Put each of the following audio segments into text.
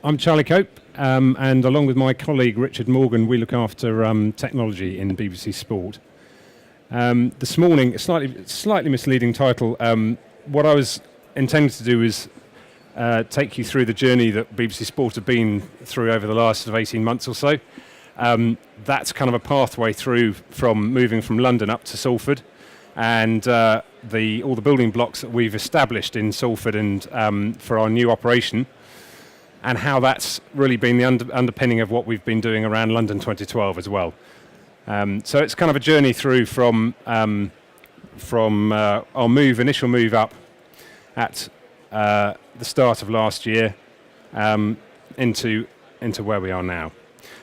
I'm Charlie Cope, and along with my colleague Richard Morgan, we look after technology in BBC Sport. This morning, a slightly misleading title. What I was intending to do is take you through the journey that BBC Sport have been through over the last 18 months or so. That's kind of a pathway through from moving from London up to Salford, and all the building blocks that we've established in Salford and for our new operation, and how that's really been the underpinning of what we've been doing around London 2012 as well. So it's kind of a journey through from our initial move up at the start of last year into where we are now.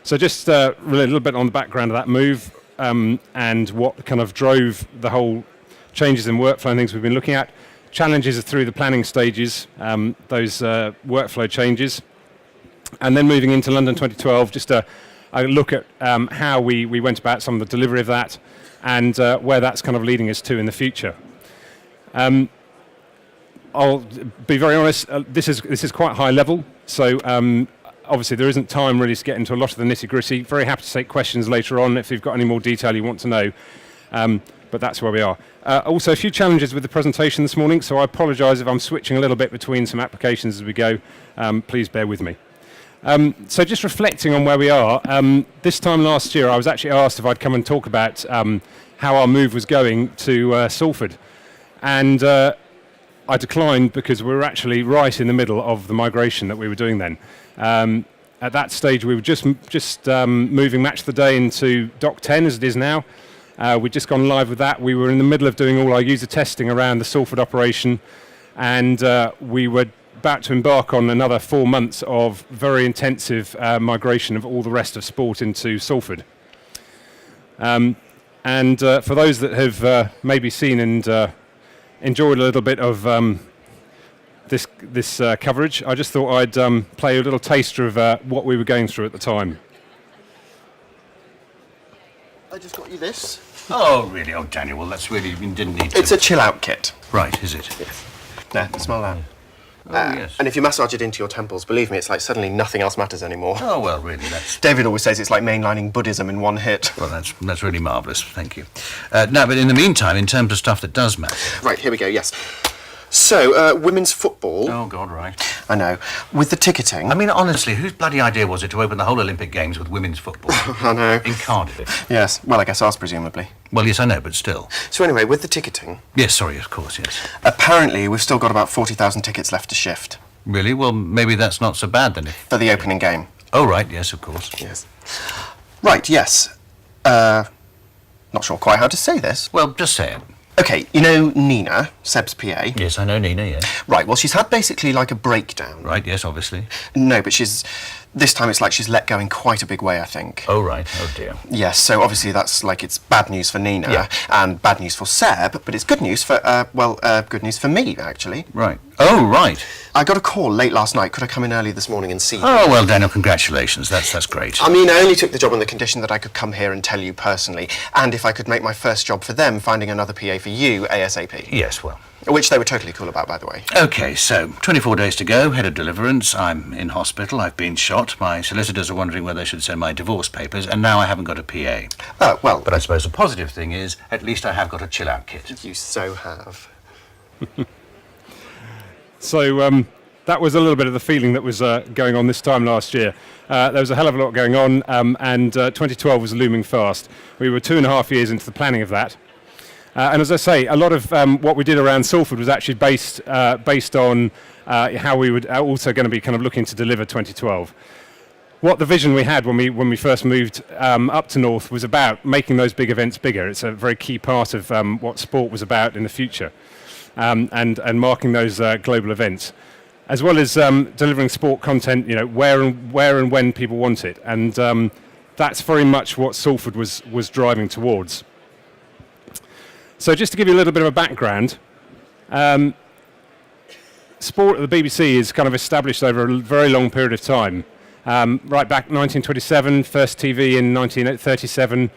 So just really a little bit on the background of that move and what kind of drove the whole changes in workflow and things we've been looking at. Challenges are through the planning stages, those workflow changes. And then moving into London 2012, just a look at how we went about some of the delivery of that and where that's kind of leading us to in the future. I'll be very honest, this is quite high level, so obviously there isn't time really to get into a lot of the nitty-gritty. Very happy to take questions later on if you've got any more detail you want to know. But that's where we are. Also, a few challenges with the presentation this morning, so I apologise if I'm switching a little bit between some applications as we go. Please bear with me. So just reflecting on where we are, this time last year I was actually asked if I'd come and talk about how our move was going to Salford. And I declined because we were actually right in the middle of the migration that we were doing then. At that stage we were just moving Match of the Day into Doc 10 as it is now. We'd just gone live with that. We were in the middle of doing all our user testing around the Salford operation, and we were about to embark on another 4 months of very intensive migration of all the rest of sport into Salford. And for those that have maybe seen and enjoyed a little bit of this coverage, I just thought I'd play a little taster of what we were going through at the time. I just got you this. Oh, really? Oh, Daniel, well, that's really, you didn't need to. It's a chill-out kit. Right, is it? Yes. There, smell that. Oh, yes. And if you massage it into your temples, believe me, it's like suddenly nothing else matters anymore. Oh, well, really, that's... David always says it's like mainlining Buddhism in one hit. Well, that's really marvellous, thank you. Now, but in the meantime, in terms of stuff that does matter... Right, here we go, yes. So, women's football... Oh, God, right. I know. With the ticketing... I mean, honestly, whose bloody idea was it to open the whole Olympic Games with women's football? I know. In Cardiff? Yes, well, I guess ours, presumably. Well, yes, I know, but still. So anyway, with the ticketing... Yes, sorry, of course, yes. Apparently, we've still got about 40,000 tickets left to shift. Really? Well, maybe that's not so bad, then. For the opening game. Oh, right, yes, of course. Yes. Right, yes. Not sure quite how to say this. Well, just say it. OK, you know Nina, Seb's PA? Yes, I know Nina, yes. Right, well, she's had basically like a breakdown. Right, yes, obviously. No, but this time it's like she's let go in quite a big way, I think. Oh, right, oh dear. Yes, so obviously that's like, it's bad news for Nina, and bad news for Seb, but it's good news for, good news for me, actually. Right. Oh, right. I got a call late last night. Could I come in early this morning and see you? Oh, well, Daniel, congratulations. That's great. I mean, I only took the job on the condition that I could come here and tell you personally, and if I could make my first job for them, finding another PA for you ASAP. Yes, well. Which they were totally cool about, by the way. OK, so 24 days to go, head of deliverance. I'm in hospital, I've been shot. My solicitors are wondering whether they should send my divorce papers, and now I haven't got a PA. Oh, well... But I suppose the positive thing is, at least I have got a chill-out kit. You so have. So that was a little bit of the feeling that was going on this time last year. There was a hell of a lot going on, and 2012 was looming fast. We were 2.5 years into the planning of that. And as I say, a lot of what we did around Salford was actually based on how we would also going to be kind of looking to deliver 2012. What the vision we had when we first moved up to North was about making those big events bigger. It's a very key part of what sport was about in the future, and marking those global events, as well as delivering sport content, you know, where and when people want it, and that's very much what Salford was driving towards. So just to give you a little bit of a background, sport at the BBC is kind of established over a very long period of time. Right back 1927, first TV in 1937,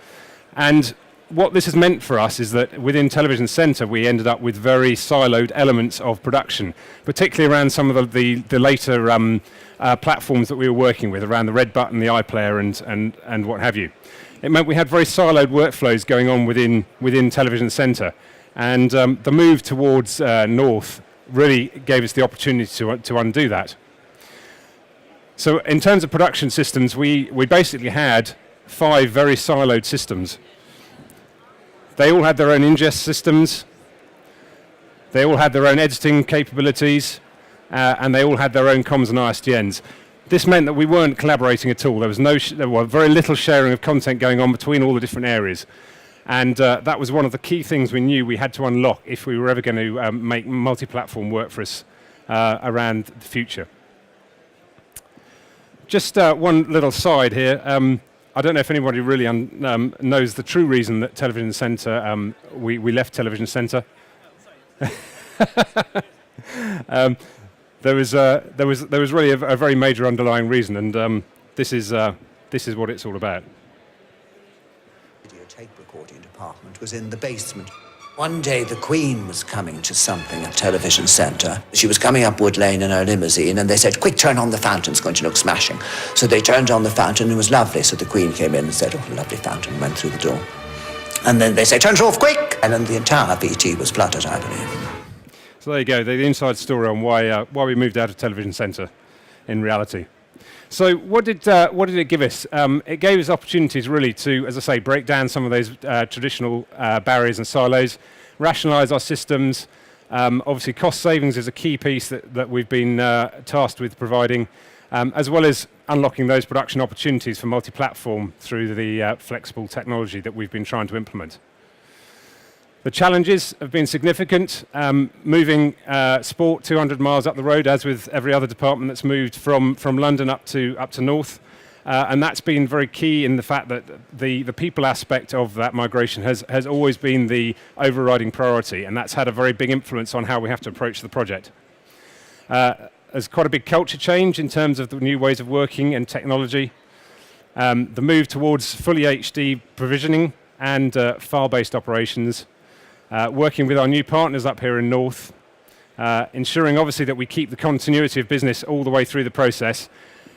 and what this has meant for us is that within Television Centre we ended up with very siloed elements of production, particularly around some of the later platforms that we were working with, around the Red Button, the iPlayer and what have you. It meant we had very siloed workflows going on within Television Centre, and the move towards North really gave us the opportunity to undo that. So in terms of production systems, we basically had 5 very siloed systems. They all had their own ingest systems, they all had their own editing capabilities, and they all had their own comms and ISDNs. This meant that we weren't collaborating at all. There was there was very little sharing of content going on between all the different areas. And that was one of the key things we knew we had to unlock if we were ever going to make multi-platform work for us around the future. Just one little side here. I don't know if anybody really knows the true reason that Television Centre, we left Television Centre. There was really a very major underlying reason, and this is what it's all about. Video tape recording department was in the basement. One day the Queen was coming to something at Television Centre. She was coming up Wood Lane in her limousine, and they said, "Quick, turn on the fountain, it's going to look smashing." So they turned on the fountain, and it was lovely. So the Queen came in and said, "Oh, lovely fountain," and went through the door. And then they said, "Turn it off, quick!" And then the entire VT was flooded, I believe. So there you go, the inside story on why we moved out of Television Centre in reality. So what did it give us? It gave us opportunities really to, as I say, break down some of those traditional barriers and silos, rationalise our systems. Obviously cost savings is a key piece that we've been tasked with providing, as well as unlocking those production opportunities for multi-platform through the flexible technology that we've been trying to implement. The challenges have been significant. Moving sport 200 miles up the road, as with every other department that's moved from London up to North, and that's been very key in the fact that the people aspect of that migration has always been the overriding priority, and that's had a very big influence on how we have to approach the project. There's quite a big culture change in terms of the new ways of working and technology. The move towards fully HD provisioning and file-based operations. Working with our new partners up here in North, ensuring obviously that we keep the continuity of business all the way through the process,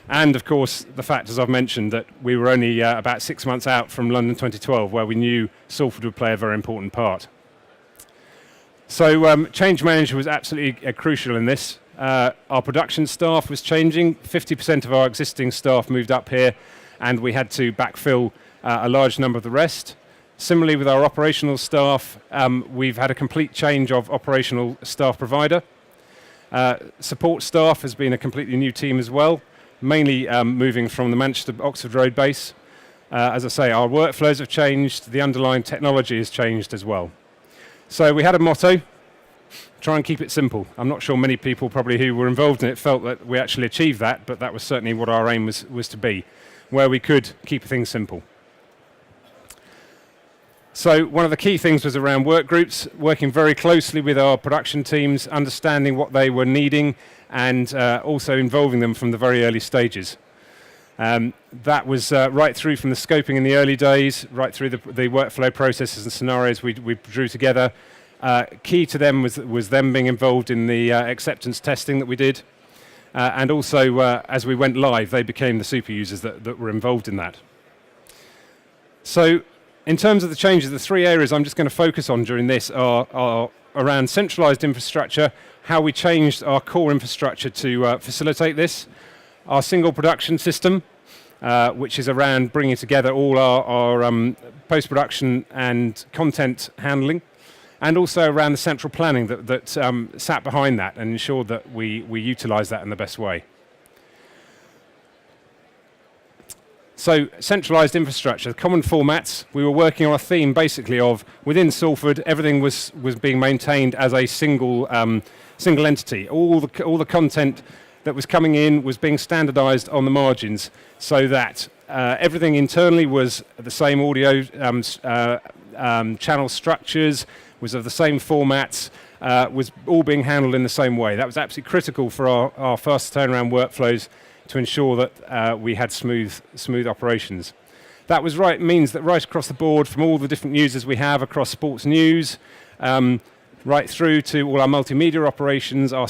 and of course the fact, as I've mentioned, that we were only about 6 months out from London 2012, where we knew Salford would play a very important part. So change management was absolutely crucial in this. Our production staff was changing. 50% of our existing staff moved up here, and we had to backfill a large number of the rest. Similarly, with our operational staff, we've had a complete change of operational staff provider. Support staff has been a completely new team as well, mainly moving from the Manchester-Oxford Road base. As I say, our workflows have changed, the underlying technology has changed as well. So we had a motto, try and keep it simple. I'm not sure many people probably who were involved in it felt that we actually achieved that, but that was certainly what our aim was to be, where we could keep things simple. So one of the key things was around work groups, working very closely with our production teams, understanding what they were needing, and also involving them from the very early stages. That was right through from the scoping in the early days, right through the workflow processes and scenarios we drew together. Key to them was them being involved in the acceptance testing that we did. And also, as we went live, they became the super users that were involved in that. So, in terms of the changes, the 3 areas I'm just going to focus on during this are around centralized infrastructure, how we changed our core infrastructure to facilitate this, our single production system, which is around bringing together all our post-production and content handling, and also around the central planning that sat behind that and ensured that we utilise that in the best way. So, centralised infrastructure, common formats. We were working on a theme basically of within Salford, everything was being maintained as a single entity. All the content that was coming in was being standardised on the margins, so that everything internally was the same audio channel structures, was of the same formats, was all being handled in the same way. That was absolutely critical for our fast turnaround workflows to ensure that we had smooth operations. That means that right across the board, from all the different users we have across sports news, right through to all our multimedia operations, our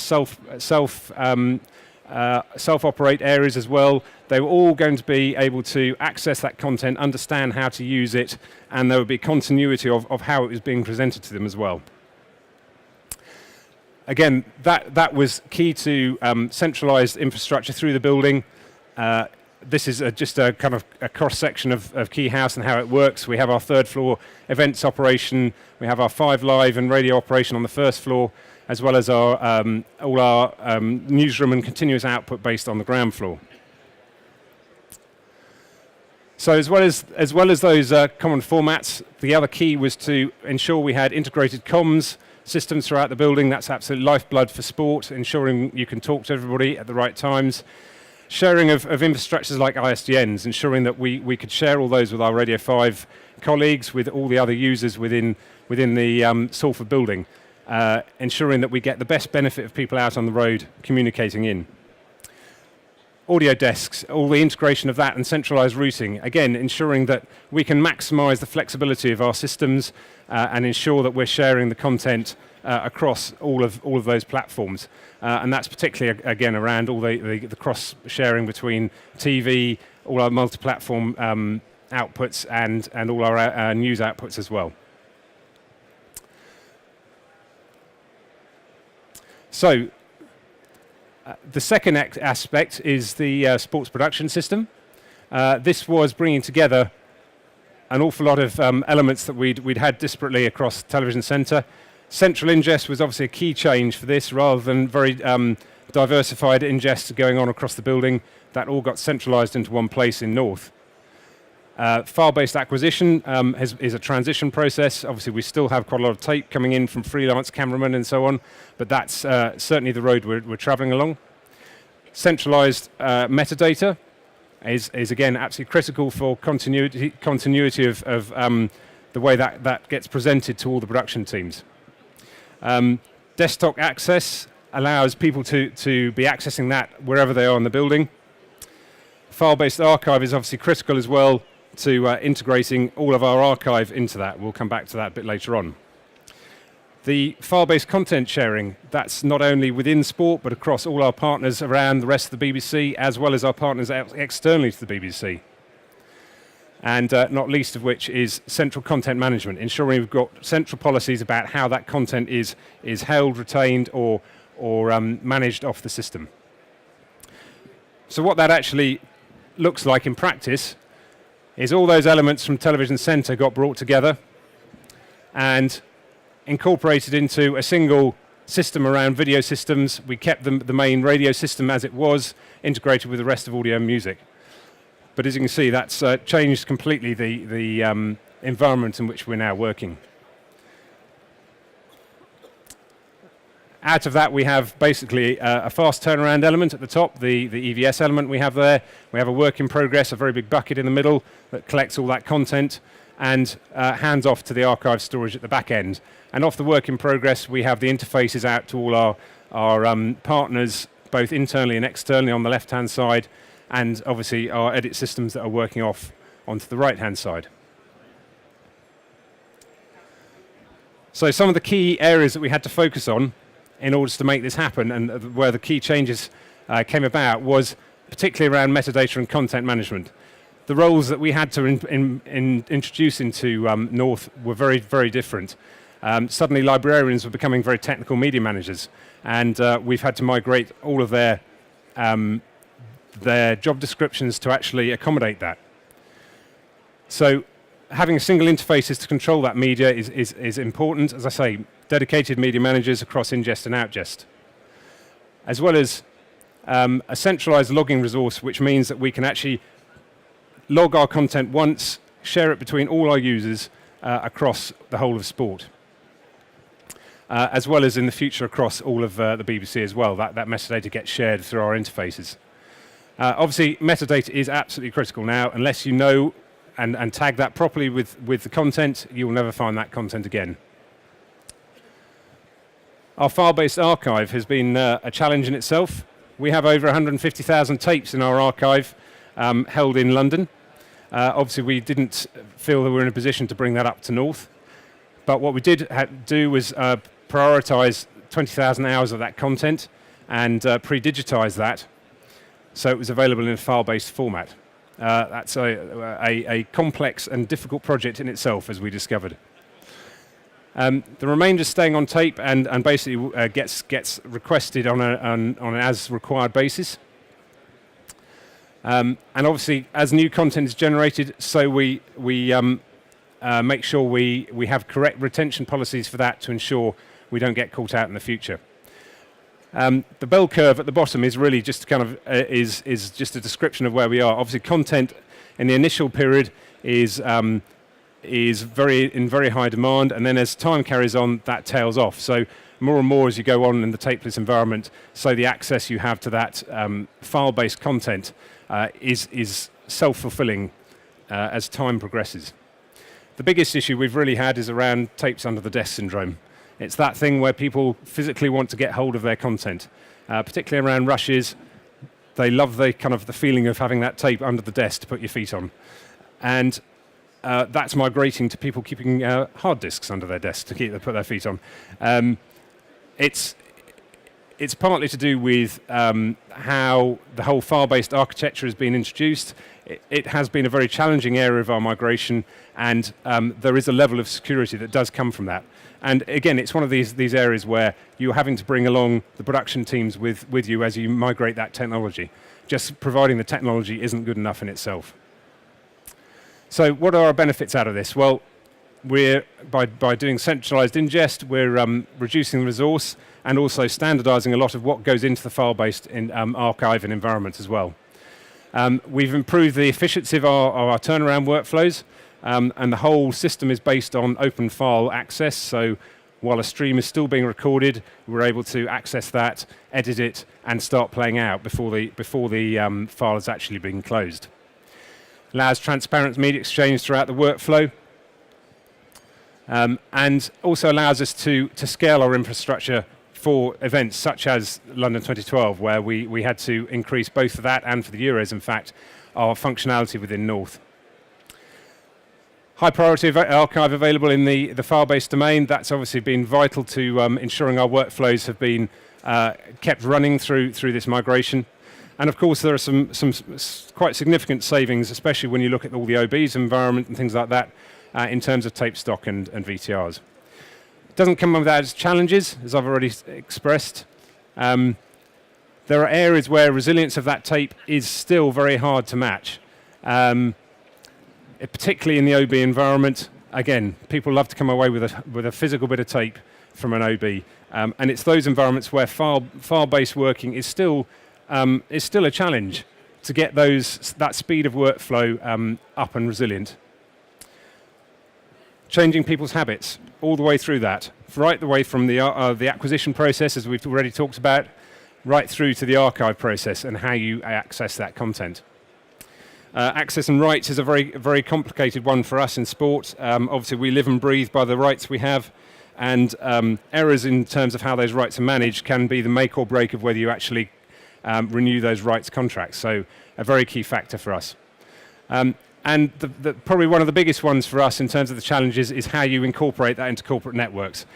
self-operate areas as well, they were all going to be able to access that content, understand how to use it, and there would be continuity of how it was being presented to them as well. Again, that was key to centralized infrastructure through the building. This is just a kind of a cross-section of Key House and how it works. We have our third floor events operation. We have our 5 Live and radio operation on the first floor, as well as our all our newsroom and continuous output based on the ground floor. So as well as those common formats, the other key was to ensure we had integrated comms systems throughout the building. That's absolute lifeblood for sport, ensuring you can talk to everybody at the right times. Sharing of infrastructures like ISDNs, ensuring that we could share all those with our Radio 5 colleagues, with all the other users within the Salford building, ensuring that we get the best benefit of people out on the road communicating in. Audio desks, all the integration of that and centralized routing, again, ensuring that we can maximize the flexibility of our systems and ensure that we're sharing the content across all of those platforms. And that's particularly, again, around all the cross-sharing between TV, all our multi-platform outputs, and all our news outputs as well. So, the second aspect is the sports production system. This was bringing together an awful lot of elements that we'd had disparately across Television Centre. Central ingest was obviously a key change for this, rather than very diversified ingests going on across the building. That all got centralised into one place in North. File-based acquisition is a transition process. Obviously, we still have quite a lot of tape coming in from freelance cameramen and so on, but that's certainly the road we're travelling along. Centralised metadata is again absolutely critical for continuity of the way that gets presented to all the production teams. Desktop access allows people to be accessing that wherever they are in the building. File-based archive is obviously critical as well to integrating all of our archive into that. We'll come back to that a bit later on. The file-based content sharing, that's not only within sport, but across all our partners around the rest of the BBC, as well as our partners externally to the BBC. And not least of which is central content management, ensuring we've got central policies about how that content is held, retained, or managed off the system. So what that actually looks like in practice is all those elements from Television Centre got brought together and incorporated into a single system around video systems. We kept the main radio system as it was, integrated with the rest of audio and music. But as you can see, that's changed completely the environment in which we're now working. Out of that, we have basically a fast turnaround element at the top, the EVS element we have there. We have a work in progress, a very big bucket in the middle that collects all that content and hands off to the archive storage at the back end. And off the work in progress, we have the interfaces out to all our partners, both internally and externally on the left-hand side, and obviously our edit systems that are working off onto the right-hand side. So some of the key areas that we had to focus on in order to make this happen, and where the key changes came about, was particularly around metadata and content management. The roles that we had to introduce into North were very, very different. Suddenly librarians were becoming very technical media managers, and we've had to migrate all of their job descriptions to actually accommodate that. So having a single interfaces to control that media is important. As I say, dedicated media managers across ingest and outgest, as well as a centralized logging resource, which means that we can actually log our content once, share it between all our users across the whole of sport, as well as in the future across all of the BBC as well. That metadata gets shared through our interfaces. Obviously, metadata is absolutely critical now. Unless you know and tag that properly with the content, you will never find that content again. Our file-based archive has been a challenge in itself. We have over 150,000 tapes in our archive held in London. Obviously, we didn't feel that we were in a position to bring that up to North. But what we did do was prioritise 20,000 hours of that content and pre-digitise that so it was available in a file-based format. That's a complex and difficult project in itself, as we discovered. The remainder is staying on tape and basically gets requested on an as-required basis. And obviously, as new content is generated, so we make sure we have correct retention policies for that to ensure we don't get caught out in the future. The bell curve at the bottom is really just kind of is just a description of where we are. Obviously, content in the initial period is very high demand, and then as time carries on, that tails off. So more and more as you go on in the tapeless environment, so the access you have to that file-based content is self-fulfilling as time progresses. The biggest issue we've really had is around tapes under the desk syndrome. It's that thing where people physically want to get hold of their content, particularly around rushes. They love the feeling of having that tape under the desk to put your feet on. And that's migrating to people keeping hard disks under their desk to put their feet on. It's partly to do with how the whole file-based architecture has been introduced. It has been a very challenging area of our migration, and there is a level of security that does come from that. And again, it's one of these areas where you're having to bring along the production teams with you as you migrate that technology. Just providing the technology isn't good enough in itself. So what are our benefits out of this? Well, we're by doing centralized ingest, we're reducing the resource and also standardizing a lot of what goes into the file-based archive and environment as well. We've improved the efficiency of our turnaround workflows, and the whole system is based on open file access. So while a stream is still being recorded, we're able to access that, edit it, and start playing out before the file has actually been closed. Allows transparent media exchange throughout the workflow, and also allows us to scale our infrastructure for events such as London 2012, where we had to increase both for that and for the Euros, in fact, our functionality within North. High priority archive available in the file-based domain. That's obviously been vital to ensuring our workflows have been kept running through this migration. And of course, there are some quite significant savings, especially when you look at all the OB's environment and things like that, in terms of tape stock and VTRs. It doesn't come without its challenges, as I've already expressed. There are areas where resilience of that tape is still very hard to match. Particularly in the OB environment, again, people love to come away with a physical bit of tape from an OB, and it's those environments where file-based working is still a challenge to get that speed of workflow up and resilient. Changing people's habits all the way through that, right the way from the acquisition process, as we've already talked about, right through to the archive process and how you access that content. Access and rights is a very, very complicated one for us in sport. Obviously, we live and breathe by the rights we have, and errors in terms of how those rights are managed can be the make or break of whether you actually renew those rights contracts. So a very key factor for us. And probably one of the biggest ones for us in terms of the challenges is how you incorporate that into corporate networks.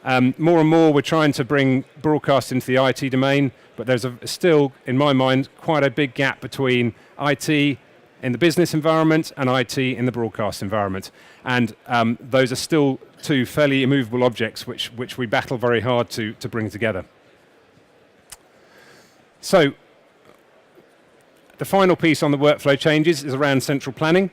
More and more we're trying to bring broadcast into the IT domain, but there's still, in my mind, quite a big gap between IT in the business environment and IT in the broadcast environment. And those are still two fairly immovable objects which we battle very hard to bring together. So the final piece on the workflow changes is around central planning.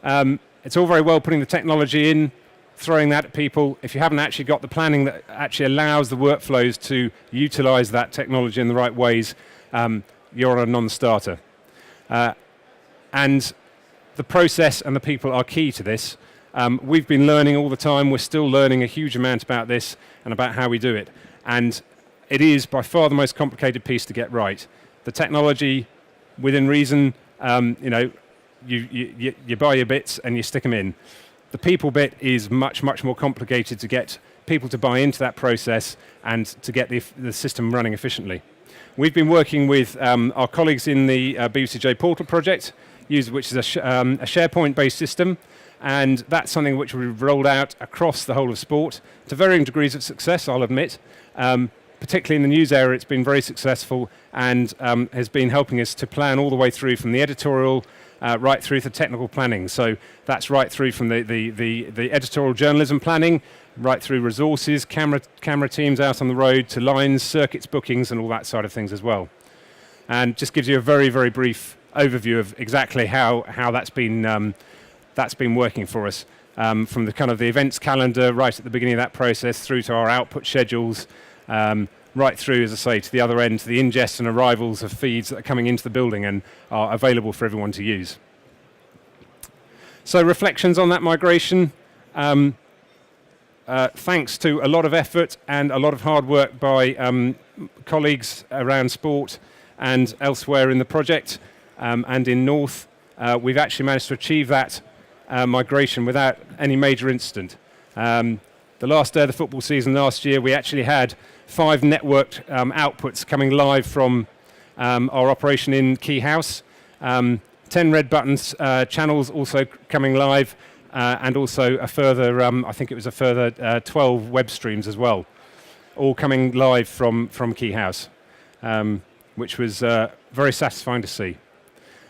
It's all very well putting the technology in, throwing that at people. If you haven't actually got the planning that actually allows the workflows to utilize that technology in the right ways, you're on a non-starter. And the process and the people are key to this. We've been learning all the time. We're still learning a huge amount about this and about how we do it. And it is by far the most complicated piece to get right. The technology, within reason, you buy your bits and you stick them in. The people bit is much, much more complicated to get people to buy into that process and to get the system running efficiently. We've been working with our colleagues in the BCJ Portal project which is a SharePoint-based system, and that's something which we've rolled out across the whole of sport to varying degrees of success, I'll admit. Particularly in the news area, it's been very successful and has been helping us to plan all the way through from the editorial right through to technical planning. So that's right through from the editorial journalism planning, right through resources, camera teams out on the road, to lines, circuits, bookings, and all that side of things as well. And just gives you a very, very brief overview of exactly how that's been working for us. From the kind of the events calendar right at the beginning of that process through to our output schedules, right through, as I say, to the other end, to the ingest and arrivals of feeds that are coming into the building and are available for everyone to use. So reflections on that migration. Thanks to a lot of effort and a lot of hard work by colleagues around sport and elsewhere in the project and in North, we've actually managed to achieve that migration without any major incident. The last day of the football season last year, we actually had 5 networked outputs coming live from our operation in Key House, 10 red buttons channels also coming live, and also a further, I think it was a further 12 web streams as well, all coming live from Key House, which was very satisfying to see.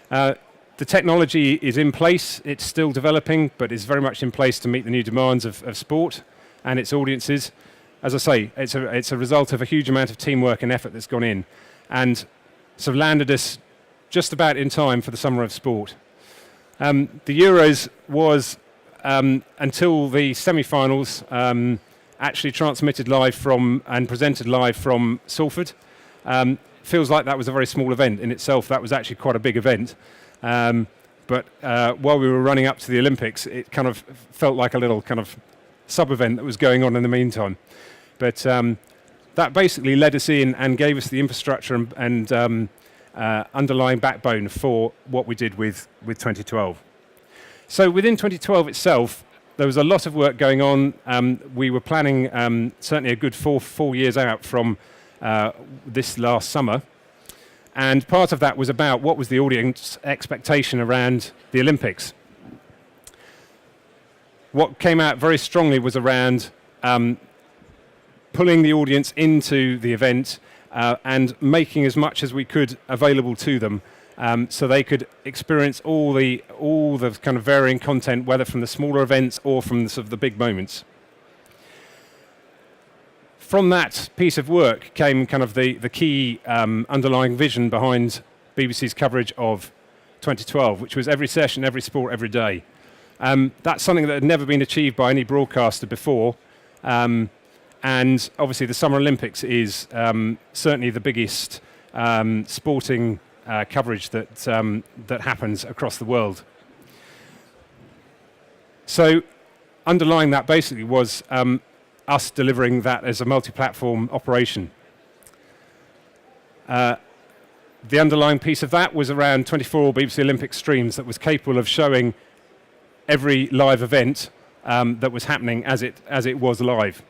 The technology is in place, it's still developing, but it's very much in place to meet the new demands of sport and its audiences. As I say, it's a result of a huge amount of teamwork and effort that's gone in, and sort of landed us just about in time for the summer of sport. The Euros was, until the semi-finals, actually transmitted live from and presented live from Salford. Feels like that was a very small event in itself. That was actually quite a big event. But while we were running up to the Olympics, it kind of felt like a little kind of sub-event that was going on in the meantime. But that basically led us in and gave us the infrastructure and underlying backbone for what we did with 2012. So within 2012 itself, there was a lot of work going on. We were planning certainly a good four years out from this last summer. And part of that was about what was the audience expectation around the Olympics. What came out very strongly was around pulling the audience into the event and making as much as we could available to them, so they could experience all the kind of varying content, whether from the smaller events or from the sort of the big moments. From that piece of work came kind of the key underlying vision behind BBC's coverage of 2012, which was every session, every sport, every day. That's something that had never been achieved by any broadcaster before. And obviously the Summer Olympics is certainly the biggest sporting coverage that happens across the world. So underlying that basically was us delivering that as a multi-platform operation. The underlying piece of that was around 24 BBC Olympic streams that was capable of showing every live event that was happening as it was live.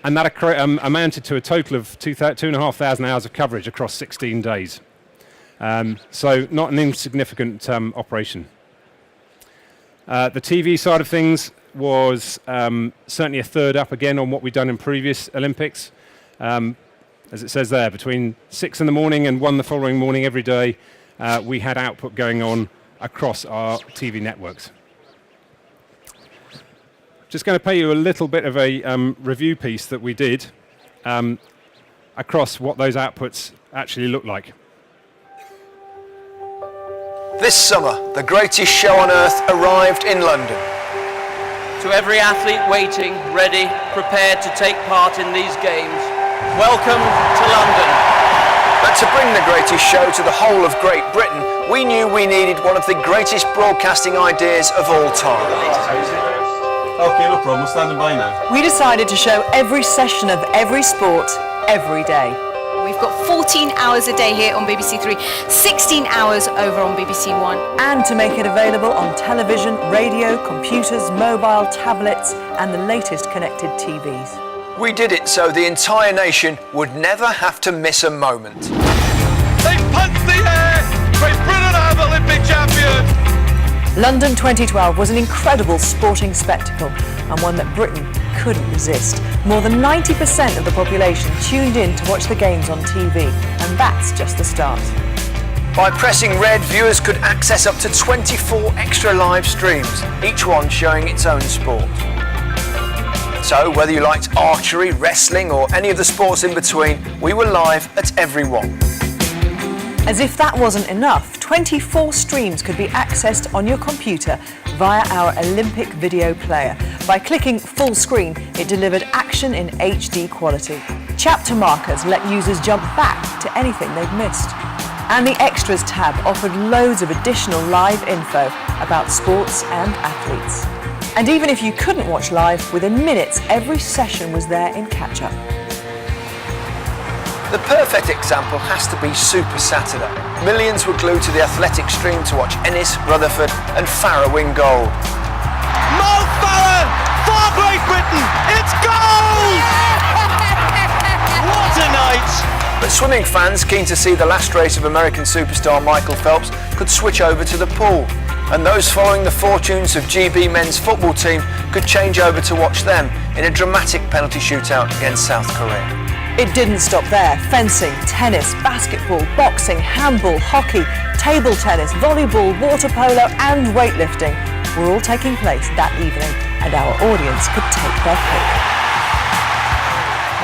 And that amounted to a total of 2,500 hours of coverage across 16 days. So not an insignificant operation. The TV side of things was certainly a third up again on what we'd done in previous Olympics. As it says there, between 6 in the morning and 1 the following morning every day, we had output going on across our TV networks. Just going to pay you a little bit of a review piece that we did across what those outputs actually look like. This summer, the greatest show on earth arrived in London. To every athlete waiting, ready, prepared to take part in these games, welcome to London. But to bring the greatest show to the whole of Great Britain, we knew we needed one of the greatest broadcasting ideas of all time. Okay, no problem, we're standing by now. We decided to show every session of every sport, every day. We've got 14 hours a day here on BBC Three, 16 hours over on BBC One. And to make it available on television, radio, computers, mobile, tablets, and the latest connected TVs. We did it so the entire nation would never have to miss a moment. They punched the air! Great Britain have Olympic London 2012 was an incredible sporting spectacle and one that Britain couldn't resist. More than 90% of the population tuned in to watch the games on TV, and that's just the start. By pressing red, viewers could access up to 24 extra live streams, each one showing its own sport. So whether you liked archery, wrestling or any of the sports in between, we were live at every one. As if that wasn't enough, 24 streams could be accessed on your computer via our Olympic video player. By clicking full screen, it delivered action in HD quality. Chapter markers let users jump back to anything they'd missed. And the Extras tab offered loads of additional live info about sports and athletes. And even if you couldn't watch live, within minutes every session was there in catch-up. The perfect example has to be Super Saturday. Millions were glued to the athletic stream to watch Ennis, Rutherford and Farah win gold. Mo Farah for Great Britain! It's gold! What a night! But swimming fans keen to see the last race of American superstar Michael Phelps could switch over to the pool. And those following the fortunes of GB men's football team could change over to watch them in a dramatic penalty shootout against South Korea. It didn't stop there. Fencing, tennis, basketball, boxing, handball, hockey, table tennis, volleyball, water polo and weightlifting were all taking place that evening, and our audience could take their pick.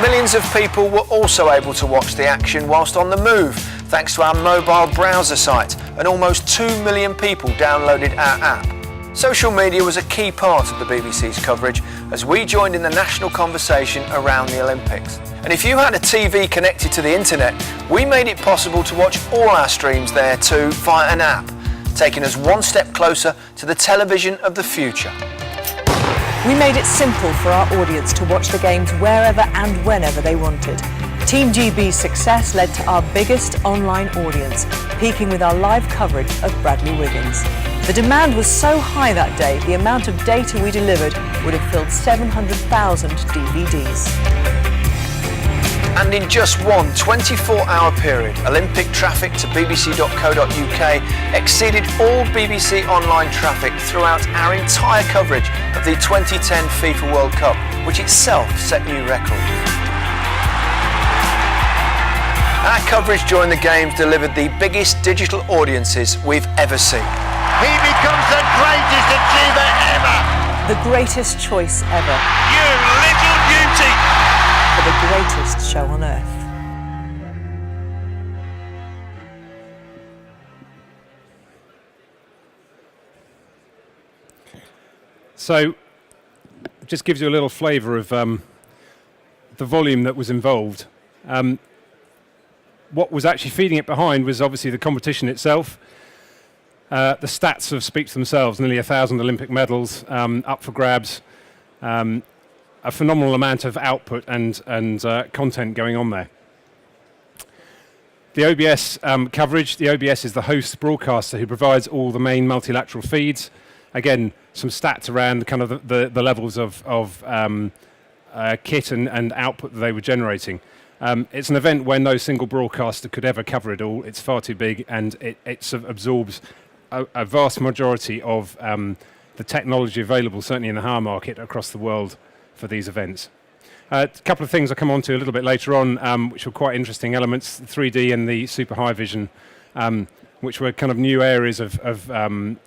Millions of people were also able to watch the action whilst on the move, thanks to our mobile browser site, and almost 2 million people downloaded our app. Social media was a key part of the BBC's coverage as we joined in the national conversation around the Olympics. And if you had a TV connected to the internet, we made it possible to watch all our streams there too via an app, taking us one step closer to the television of the future. We made it simple for our audience to watch the games wherever and whenever they wanted. Team GB's success led to our biggest online audience, peaking with our live coverage of Bradley Wiggins. The demand was so high that day, the amount of data we delivered would have filled 700,000 DVDs. And in just one 24-hour period, Olympic traffic to bbc.co.uk exceeded all BBC online traffic throughout our entire coverage of the 2010 FIFA World Cup, which itself set new records. Our coverage during the games delivered the biggest digital audiences we've ever seen. He becomes the greatest achiever ever! The greatest choice ever. You little beauty! For the greatest show on earth. So, it just gives you a little flavour of the volume that was involved. What was actually feeding it behind was obviously the competition itself. The stats speak for themselves. Nearly 1,000 Olympic medals up for grabs. A phenomenal amount of output and content going on there. The OBS coverage. The OBS is the host broadcaster who provides all the main multilateral feeds. Again, some stats around kind of the levels of kit and output that they were generating. It's an event where no single broadcaster could ever cover it all. It's far too big, and it sort of absorbs a vast majority of the technology available, certainly in the hire market across the world for these events. A couple of things I'll come on to a little bit later on, which were quite interesting elements, 3D and the super high vision, which were kind of new areas of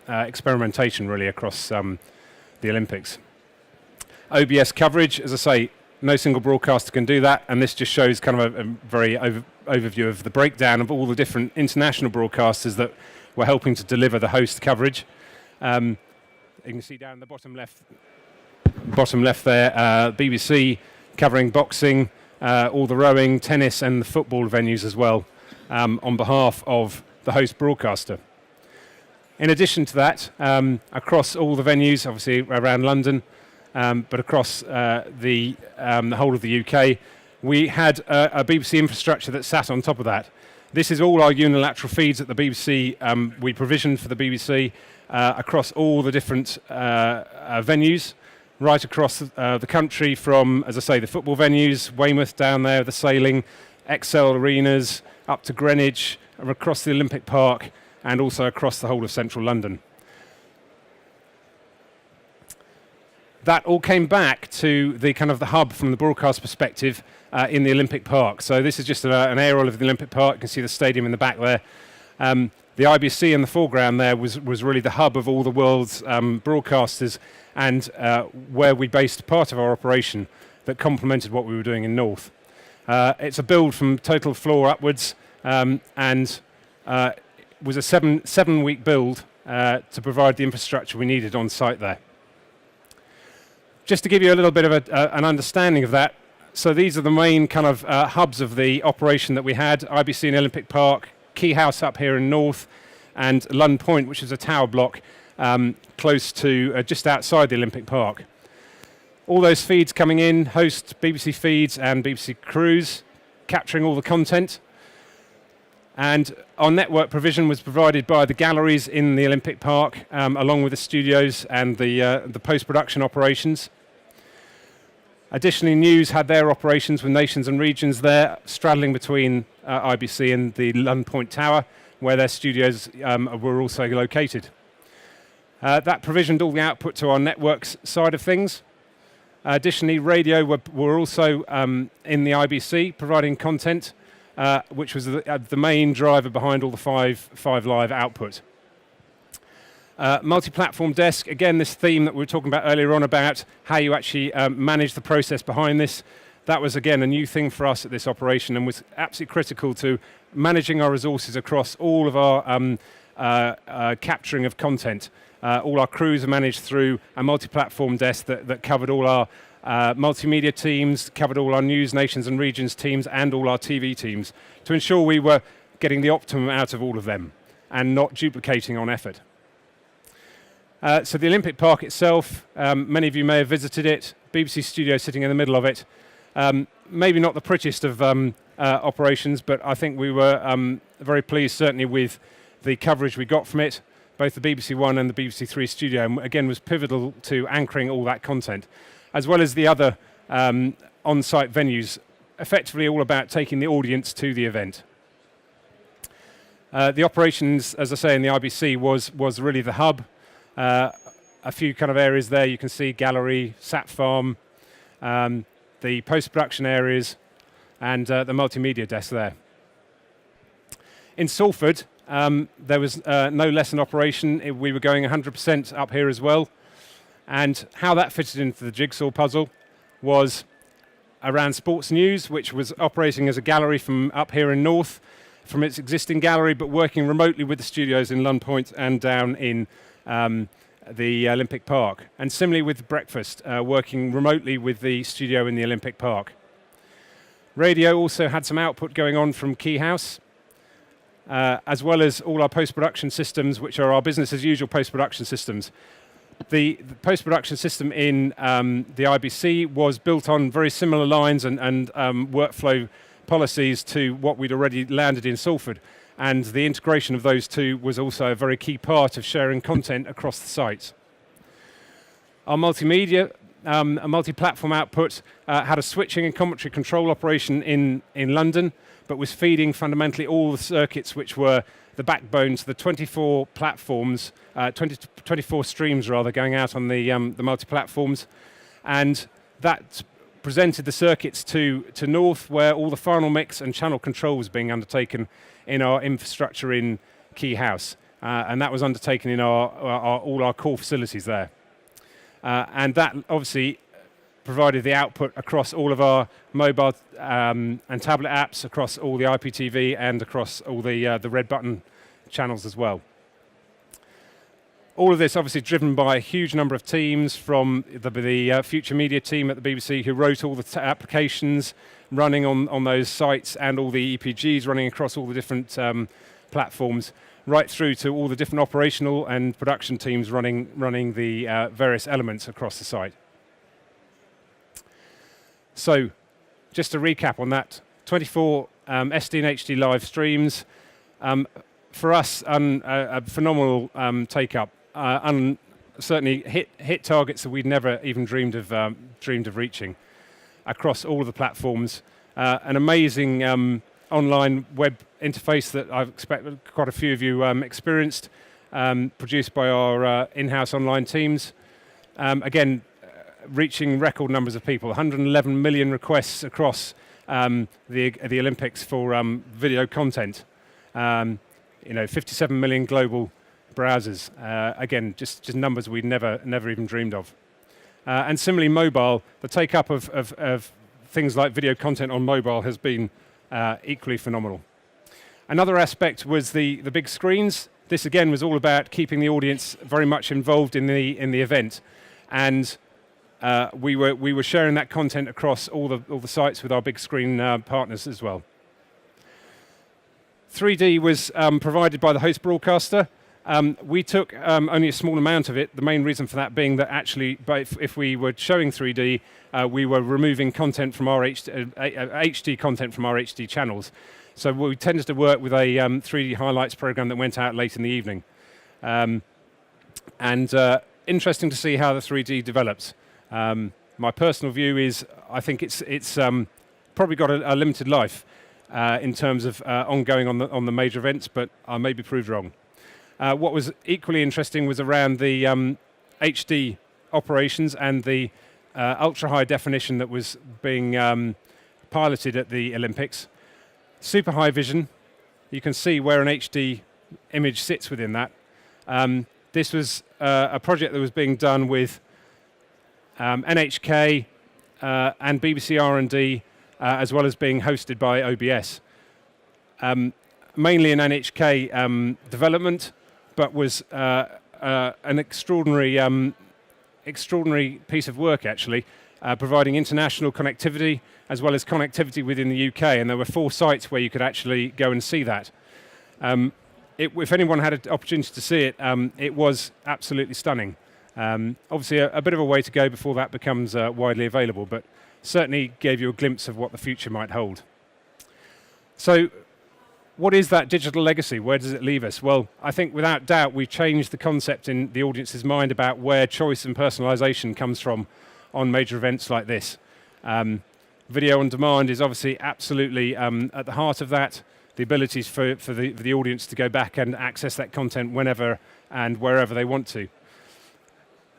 experimentation really across the Olympics. OBS coverage, as I say, no single broadcaster can do that, and this just shows kind of a very overview of the breakdown of all the different international broadcasters that were helping to deliver the host coverage. You can see down the bottom left there, BBC covering boxing, all the rowing, tennis and the football venues as well, on behalf of the host broadcaster. In addition to that, across all the venues, obviously around London, but across the whole of the UK, we had a BBC infrastructure that sat on top of that. This is all our unilateral feeds at the BBC. We provisioned for the BBC across all the different venues, right across the country from, as I say, the football venues, Weymouth down there, the sailing, Excel arenas, up to Greenwich, across the Olympic Park, and also across the whole of central London. That all came back to the kind of the hub from the broadcast perspective in the Olympic Park. So this is just an aerial of the Olympic Park. You can see the stadium in the back there. The IBC in the foreground there was really the hub of all the world's broadcasters, and where we based part of our operation that complemented what we were doing in North. It's a build from total floor upwards, and was a seven-week build to provide the infrastructure we needed on site there. Just to give you a little bit of an understanding of that, so these are the main kind of hubs of the operation that we had: IBC in Olympic Park, Key House up here in North, and Lund Point, which is a tower block close to just outside the Olympic Park. All those feeds coming in host BBC feeds and BBC crews, capturing all the content. And our network provision was provided by the galleries in the Olympic Park, along with the studios and the post-production operations. Additionally, News had their operations with Nations and Regions there, straddling between IBC and the Lund Point Tower, where their studios were also located. That provisioned all the output to our networks side of things. Additionally, radio were also in the IBC, providing content, which was the main driver behind all the five live output. Multi-platform desk, again, this theme that we were talking about earlier on about how you actually manage the process behind this. That was, again, a new thing for us at this operation and was absolutely critical to managing our resources across all of our capturing of content. All our crews are managed through a multi-platform desk that covered all our multimedia teams, covered all our news, nations and regions teams, and all our TV teams, to ensure we were getting the optimum out of all of them and not duplicating on effort. So the Olympic Park itself, many of you may have visited it, BBC studio sitting in the middle of it. Maybe not the prettiest of operations, but I think we were very pleased certainly with the coverage we got from it. Both the BBC One and the BBC Three studio, and again, was pivotal to anchoring all that content, as well as the other on-site venues, effectively all about taking the audience to the event. The operations, as I say, in the IBC was really the hub. A few kind of areas there you can see: gallery, sat farm, the post-production areas, and the multimedia desk there. In Salford, there was no lesson operation. We were going 100% up here as well. And how that fitted into the jigsaw puzzle was around sports news, which was operating as a gallery from up here in North, from its existing gallery, but working remotely with the studios in Lund Point and down in the Olympic Park. And similarly with breakfast, working remotely with the studio in the Olympic Park. Radio also had some output going on from Key House, as well as all our post-production systems, which are our business as usual post-production systems. The post-production system in the IBC was built on very similar lines and workflow policies to what we'd already landed in Salford. And the integration of those two was also a very key part of sharing content across the site. Our multimedia, a multi-platform output, had a switching and commentary control operation in London, but was feeding fundamentally all the circuits which were the backbone to the 24 platforms, 24 streams rather, going out on the multi-platforms. And that presented the circuits to North, where all the final mix and channel control was being undertaken in our infrastructure in Key House. And that was undertaken in all our core facilities there. And that obviously provided the output across all of our mobile and tablet apps, across all the IPTV and across all the red button channels as well. All of this obviously driven by a huge number of teams, from the Future Media team at the BBC, who wrote all the applications running on those sites, and all the EPGs running across all the different platforms, right through to all the different operational and production teams running the various elements across the site. So, just to recap on that, 24 SD and HD live streams. For us, a phenomenal take-up. Certainly hit targets that we'd never even dreamed of reaching across all of the platforms. An amazing online web interface that I expect quite a few of you experienced, produced by our in-house online teams. Again, reaching record numbers of people, 111 million requests across the Olympics for video content. 57 million global browsers. Again, just numbers we'd never even dreamed of. And similarly, mobile, the take-up of things like video content on mobile has been equally phenomenal. Another aspect was the big screens. This again was all about keeping the audience very much involved in the event, and we were sharing that content across all the sites with our big screen partners as well. 3D was provided by the host broadcaster. We took only a small amount of it, the main reason for that being that actually if we were showing 3D, we were removing content from our HD content from our HD channels. So we tended to work with a 3D highlights program that went out late in the evening. Interesting to see how the 3D develops. My personal view is I think it's probably got a limited life in terms of ongoing on the major events, but I may be proved wrong. What was equally interesting was around the HD operations and the ultra-high definition that was being piloted at the Olympics. Super high vision, you can see where an HD image sits within that. This was a project that was being done with NHK and BBC R&D, as well as being hosted by OBS. Mainly an NHK development, but was an extraordinary piece of work actually, providing international connectivity as well as connectivity within the UK, and there were 4 sites where you could actually go and see that. If anyone had an opportunity to see it, it was absolutely stunning. Obviously a bit of a way to go before that becomes widely available, but certainly gave you a glimpse of what the future might hold. So what is that digital legacy? Where does it leave us? Well, I think without doubt we've changed the concept in the audience's mind about where choice and personalisation comes from on major events like this. Video on demand is obviously absolutely at the heart of that. The abilities for the audience to go back and access that content whenever and wherever they want to.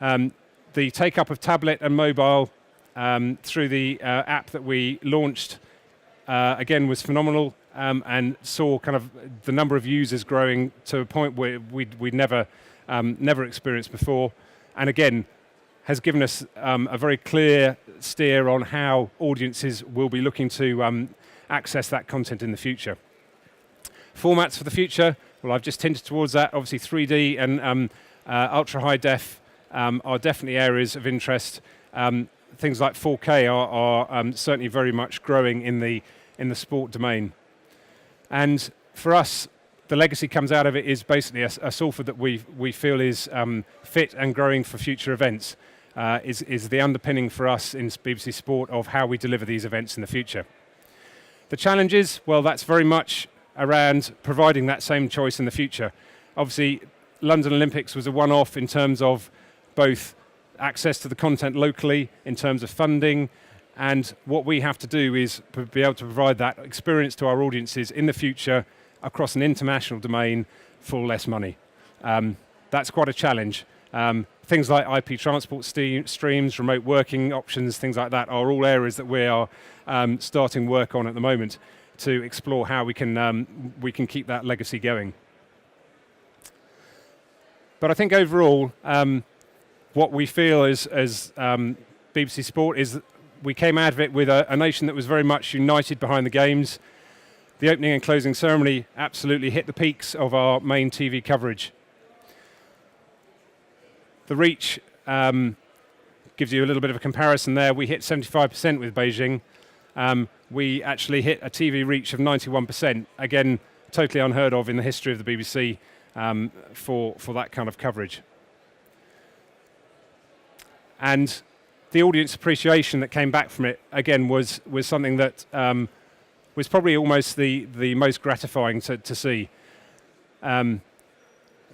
The take-up of tablet and mobile through the app that we launched again was phenomenal, and saw kind of the number of users growing to a point where we'd never experienced before, and again has given us a very clear steer on how audiences will be looking to access that content in the future. Formats for the future, well, I've just hinted towards that. Obviously 3D and ultra-high def are definitely areas of interest. Things like 4K are certainly very much growing in the sport domain. And for us, the legacy comes out of it is basically a Salford that we feel is fit and growing for future events, is the underpinning for us in BBC Sport of how we deliver these events in the future. The challenges, well, that's very much around providing that same choice in the future. Obviously, London Olympics was a one-off in terms of both access to the content locally, in terms of funding, and what we have to do is be able to provide that experience to our audiences in the future across an international domain for less money. That's quite a challenge. Things like IP transport streams, remote working options, things like that are all areas that we are starting work on at the moment to explore how we can keep that legacy going. But I think overall, what we feel as BBC Sport is that we came out of it with a nation that was very much united behind the games. The opening and closing ceremony absolutely hit the peaks of our main TV coverage. The reach gives you a little bit of a comparison there. We hit 75% with Beijing. We actually hit a TV reach of 91%. Again, totally unheard of in the history of the BBC for that kind of coverage. And the audience appreciation that came back from it, again, was something that was probably almost the most gratifying to see.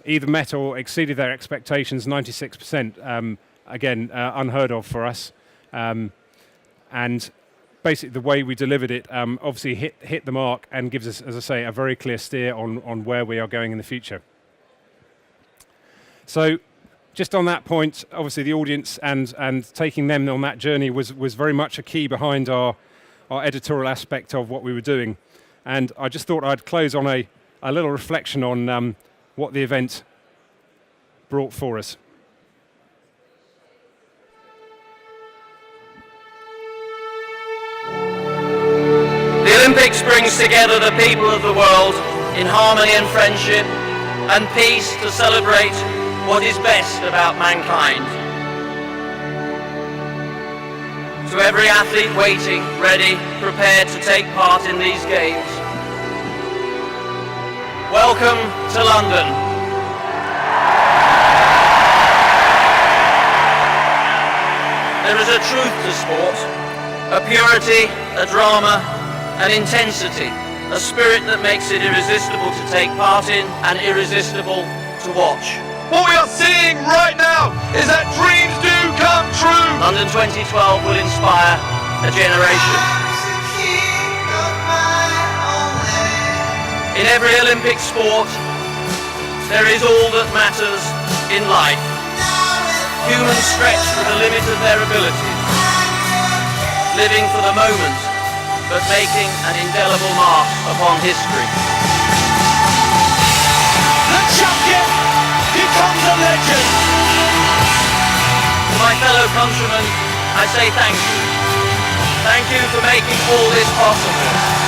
Either met or exceeded their expectations, 96%, again, unheard of for us. And basically the way we delivered it obviously hit the mark and gives us, as I say, a very clear steer on where we are going in the future. So just on that point, obviously the audience and taking them on that journey was very much a key behind our editorial aspect of what we were doing. And I just thought I'd close on a little reflection on what the event brought for us. The Olympics brings together the people of the world in harmony and friendship and peace to celebrate what is best about mankind. To every athlete waiting, ready, prepared to take part in these games, welcome to London. There is a truth to sport, a purity, a drama, an intensity, a spirit that makes it irresistible to take part in and irresistible to watch. What we are seeing right now is that dreams do come true. London 2012 will inspire a generation. In every Olympic sport, there is all that matters in life. Humans stretch to the limit of their abilities, living for the moment, but making an indelible mark upon history. The champion becomes a legend. To my fellow countrymen, I say thank you. Thank you for making all this possible.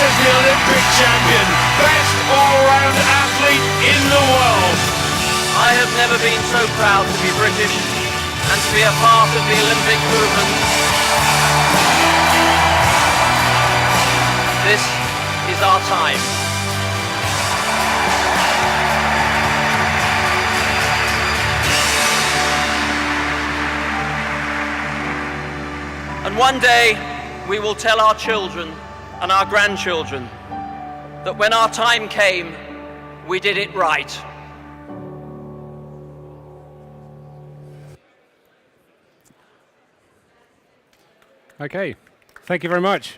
Is the Olympic champion, best all-round athlete in the world. I have never been so proud to be British and to be a part of the Olympic movement. This is our time. And one day we will tell our children and our grandchildren that when our time came, we did it right. Okay, thank you very much.